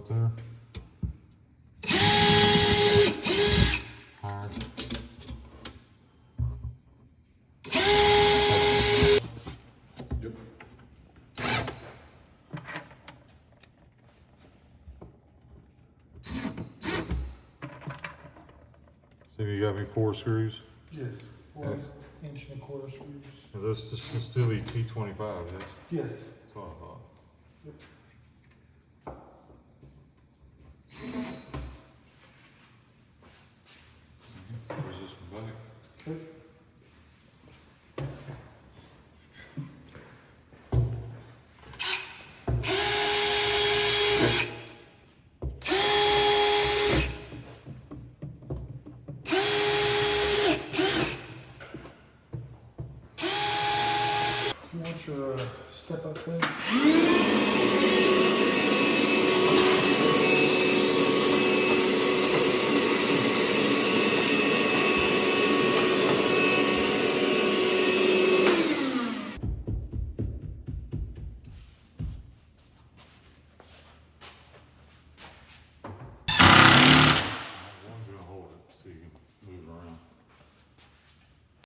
right there. Higher. Yep. So you got me 4 screws? Yes, 4 inch and a quarter screws. So this should still be T25, yes? Yes. That's what I thought. Yep. Where's this one back? Okay. You want your step up thing?